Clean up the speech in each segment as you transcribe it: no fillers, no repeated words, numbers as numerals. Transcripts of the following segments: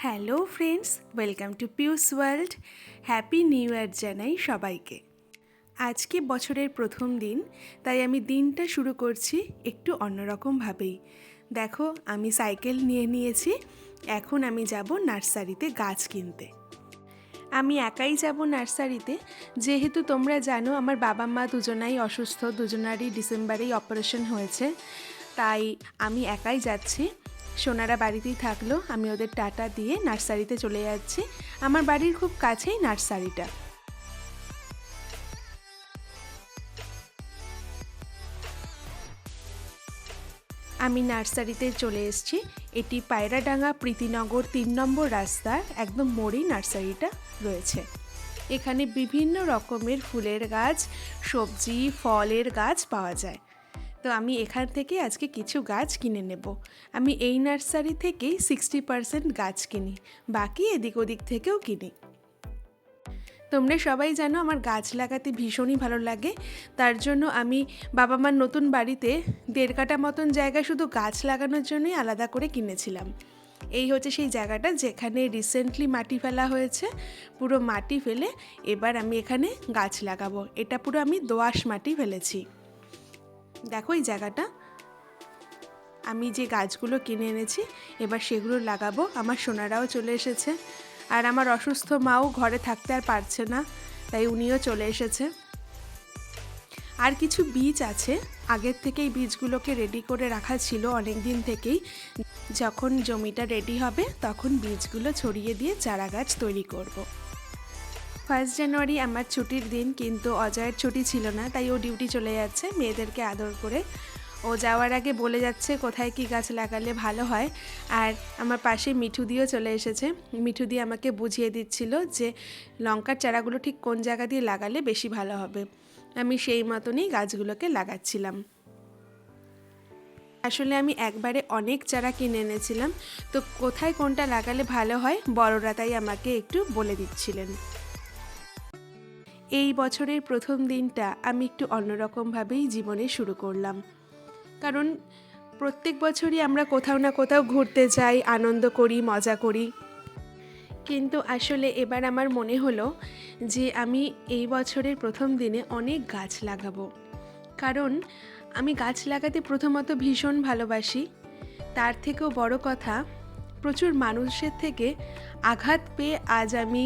Hello friends, welcome to পিউস world. Happy new year জানাই সবাইকে। আজকে বছরের প্রথম দিন, তাই আমি দিনটা শুরু করছি একটু অন্যরকমভাবেই। দেখো, আমি সাইকেল নিয়ে নিয়েছি। এখন আমি যাব নার্সারিতে গাছ কিনতে। আমি একাই যাব নার্সারিতে, যেহেতু তোমরা জানো আমার বাবা মা দুজনাই অসুস্থ, দুজনারই ডিসেম্বরেই অপারেশন হয়েছে। তাই আমি একাই যাচ্ছি। সোনারা বাড়িতেই থাকলো, আমি ওদের টাটা দিয়ে নার্সারিতে চলে যাচ্ছি। আমার বাড়ির খুব কাছেই নার্সারিটা। আমি নার্সারিতে চলে এসেছি। এটি পায়রাডাঙ্গা প্রীতিনগর ৩ নম্বর রাস্তার একদম মোড়েই নার্সারিটা রয়েছে। এখানে বিভিন্ন রকমের ফুলের গাছ, সবজি, ফলের গাছ পাওয়া যায়। তো আমি এখান থেকে আজকে কিছু গাছ কিনে নেব। আমি এই নার্সারি থেকেই 60% গাছ কিনি, বাকি এদিক ওদিক থেকেও কিনি। তোমরা সবাই জানো আমার গাছ লাগাতে ভীষণই ভালো লাগে। তার জন্য আমি বাবা মার নতুন বাড়িতে 1.5 কাঠা মতন জায়গা শুধু গাছ লাগানোর জন্যই আলাদা করে কিনেছিলাম। এই হচ্ছে সেই জায়গাটা যেখানে রিসেন্টলি মাটি ফেলা হয়েছে। পুরো মাটি ফেলে এবার আমি এখানে গাছ লাগাবো। এটা পুরো আমি দোআঁশ মাটি ফেলেছি। দেখো এই জায়গাটা, আমি যে গাছগুলো কিনে এনেছি এবার সেগুলো লাগাবো। আমার সোনারাও চলে এসেছে, আর আমার অসুস্থ মাও ঘরে থাকতে আর পারছে না, তাই উনিও চলে এসেছে। আর কিছু বীজ আছে, আগের থেকেই বীজগুলোকে রেডি করে রাখা ছিল অনেক দিন থেকেই। যখন জমিটা রেডি হবে তখন বীজগুলো ছড়িয়ে দিয়ে চারা গাছ তৈরি করব। 1 জানুয়ারি আমার ছুটির দিন, কিন্তু অজয়ের ছুটি ছিল না, তাই ও ডিউটি চলে যাচ্ছে মেয়েদেরকে আদর করে। ও যাওয়ার আগে বলে যাচ্ছে কোথায় কি গাছ লাগালে ভালো হয়। আর আমার পাশে মিঠুদিও চলে এসেছে। মিঠুদি আমাকে বুঝিয়ে দিচ্ছিল যে লঙ্কার চারাগুলো ঠিক কোন জায়গা দিয়ে লাগালে বেশি ভালো হবে। আমি সেই মতনই গাছগুলোকে লাগাচ্ছিলাম। আসলে আমি একবারে অনেক চারা কিনে এনেছিলাম, তো কোথায় কোনটা লাগালে ভালো হয় বড়রা তাই আমাকে একটু বলে দিচ্ছিলেন। এই বছরের প্রথম দিনটা আমি একটু অন্যরকমভাবেই জীবনে শুরু করলাম। কারণ প্রত্যেক বছরই আমরা কোথাও না কোথাও ঘুরতে যাই, আনন্দ করি, মজা করি। কিন্তু আসলে এবার আমার মনে হলো যে আমি এই বছরের প্রথম দিনে অনেক গাছ লাগাবো। কারণ আমি গাছ লাগাতে প্রথমত ভীষণ ভালোবাসি। তার থেকেও বড় কথা, প্রচুর মানুষের থেকে আঘাত পেয়ে আজ আমি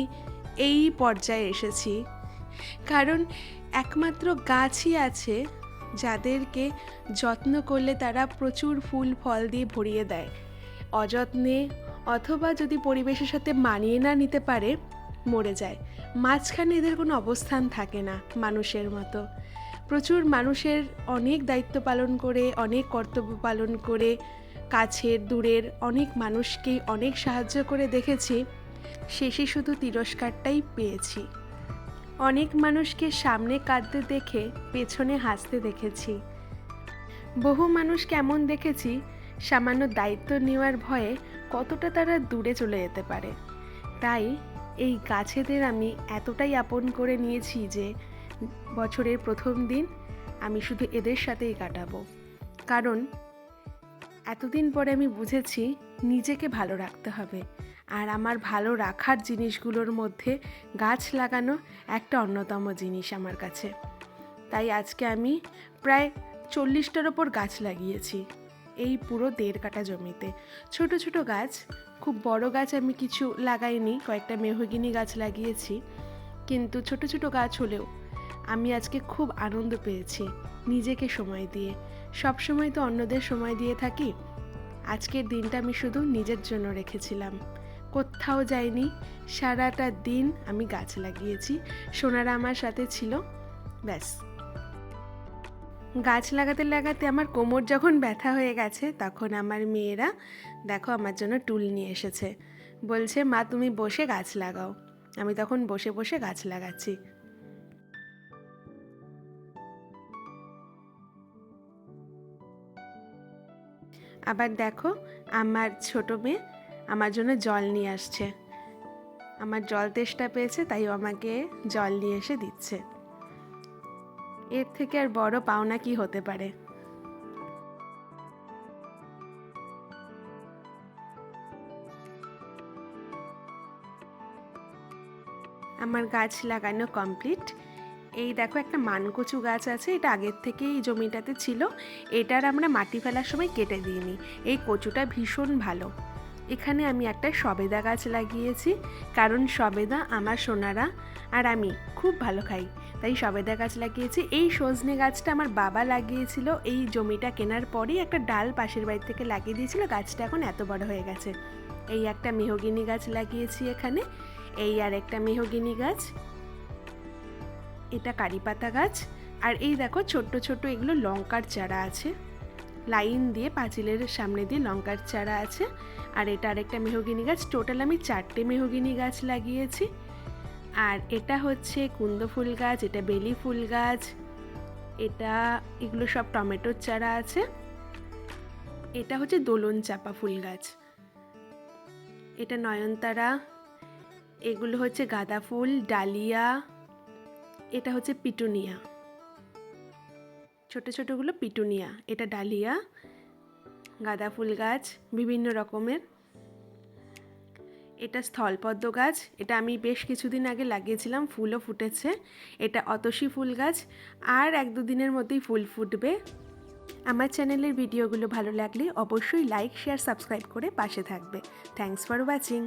এই পর্যায়ে এসেছি। কারণ একমাত্র গাছই আছে যাদেরকে যত্ন করলে তারা প্রচুর ফুল ফল দিয়ে ভরিয়ে দেয়। অযত্নে অথবা যদি পরিবেশের সাথে মানিয়ে না নিতে পারে মরে যায়। মাঝখানে এদের কোনো অবস্থান থাকে না মানুষের মতো। প্রচুর মানুষের অনেক দায়িত্ব পালন করে, অনেক কর্তব্য পালন করে, কাছের দূরের অনেক মানুষকেই অনেক সাহায্য করে দেখেছি, শেষে শুধু তিরস্কারটাই পেয়েছি। অনেক মানুষকে সামনে কাঁদতে দেখে পেছনে হাসতে দেখেছি। বহু মানুষ কেমন দেখেছি সামান্য দায়িত্ব নেওয়ার ভয়ে কতটা তারা দূরে চলে যেতে পারে। তাই এই গাছেদের আমি এতটাই আপন করে নিয়েছি যে বছরের প্রথম দিন আমি শুধু এদের সাথেই কাটাবো। কারণ এতদিন পরে আমি বুঝেছি নিজেকে ভালো রাখতে হবে, আর আমার ভালো রাখার জিনিসগুলোর মধ্যে গাছ লাগানো একটা অন্যতম জিনিস আমার কাছে। তাই আজকে আমি প্রায় 40টার ওপর গাছ লাগিয়েছি এই পুরো 1.5 কাঠা জমিতে। ছোট ছোট গাছ, খুব বড় গাছ আমি কিছু লাগাইনি, কয়েকটা মেহগিনি গাছ লাগিয়েছি। কিন্তু ছোট ছোট গাছ হলেও আমি আজকে খুব আনন্দ পেয়েছি নিজেকে সময় দিয়ে। সব সময় তো অন্যদের সময় দিয়ে থাকি, আজকের দিনটা আমি শুধু নিজের জন্য রেখেছিলাম। কোথাও যাইনি, সারাটা দিন আমি গাছ লাগিয়েছি। সোনারা আমার সাথে ছিল, ব্যাস। গাছ লাগাতে লাগাতে আমার কোমর যখন ব্যথা হয়ে গেছে তখন আমার মেয়েরা দেখো আমার জন্য টুল নিয়ে এসেছে। বলছে মা তুমি বসে গাছ লাগাও। আমি তখন বসে বসে গাছ লাগাচ্ছি। আবার দেখো আমার ছোট মেয়ে আমার জন্য জল নিয়ে আসছে। আমার জল তেষ্টা পেয়েছে, তাই আমাকে জল নিয়ে এসে দিচ্ছে। এর থেকে আর বড় পাওনা কি হতে পারে। আমার গাছ লাগানো কমপ্লিট। এই দেখো একটা মানকচু গাছ আছে, এটা আগের থেকেই এই জমিটাতে ছিল। এটার আমরা মাটি ফেলার সময় কেটে দিইনি। এই কচুটা ভীষণ ভালো। এখানে আমি একটা সবেদা গাছ লাগিয়েছি, কারণ সবেদা আমার সোনারা আর আমি খুব ভালো খাই, তাই সবেদা গাছ লাগিয়েছি। এই সজনে গাছটা আমার বাবা লাগিয়েছিল, এই জমিটা কেনার পরেই একটা ডাল পাশের বাড়ি থেকে লাগিয়ে দিয়েছিল, গাছটা এখন এত বড় হয়ে গেছে। এই একটা মেহগিনি গাছ লাগিয়েছি এখানে, এই আর একটা মেহগিনি গাছ, এটা কারি পাতা গাছ, আর এই দেখো ছোট্ট ছোট্ট এগুলো লঙ্কার চারা আছে, লাইন দিয়ে পাঁচিলের সামনে দিয়ে লঙ্কার চারা আছে। আর এটা আরেকটা মেহগিনি গাছ। টোটাল আমি 4টে মেহগিনি গাছ লাগিয়েছি। আর এটা হচ্ছে কুন্দ ফুল গাছ, এটা বেলি ফুল গাছ, এগুলো সব টমেটোর চারা আছে। এটা হচ্ছে দোলন চাপা ফুল গাছ, এটা নয়নতারা, এগুলো হচ্ছে গাঁদা ফুল, ডালিয়া, এটা হচ্ছে পিটুনিয়া, ছোট ছোটগুলো পিটুনিয়া, এটা ডালিয়া, গাঁদা ফুল গাছ বিভিন্ন রকমের। এটা স্থলপদ্ম গাছ, এটা আমি বেশ কিছুদিন আগে লাগিয়েছিলাম, ফুলও ফুটেছে। এটা অতসী ফুল গাছ, আর 1-2 দিনের মধ্যেই ফুল ফুটবে। আমার চ্যানেলের ভিডিওগুলো ভালো লাগলে অবশ্যই লাইক, শেয়ার, সাবস্ক্রাইব করে পাশে থাকবে। Thanks for watching.